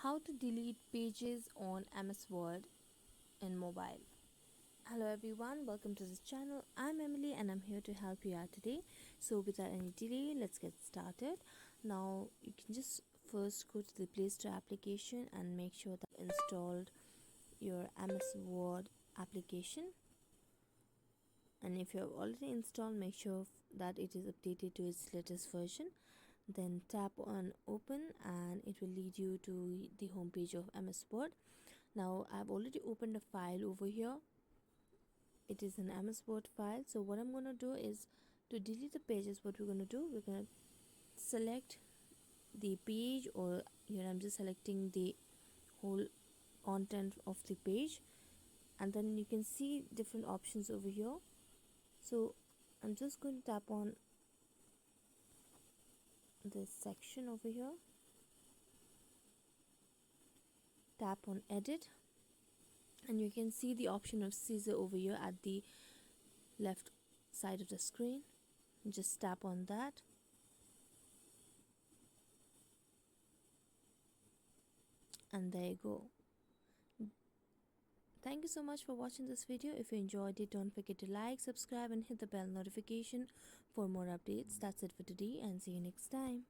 How to delete pages on MS Word in mobile. Hello everyone, welcome to this channel. I'm Emily and I'm here to help you out today. So without any delay, let's get started. Now you can just first go to the Play Store application and make sure that you've installed your MS Word application. And if you have already installed, make sure that it is updated to its latest version. Then tap on open and it will lead you to the home page of MS Word. Now I've already opened a file over here. It is an MS Word file. So what I'm going to do is to delete the pages. What we're going to do, we're going to select the page, or here I'm just selecting the whole content of the page, and then you can see different options over here. So I'm just going to tap on this section over here, tap on edit, and you can see the option of scissor over here at the left side of the screen. Just tap on that, and there you go. Thank you so much for watching this video. If you enjoyed it, don't forget to like, subscribe and hit the bell notification for more updates. That's it for today and see you next time.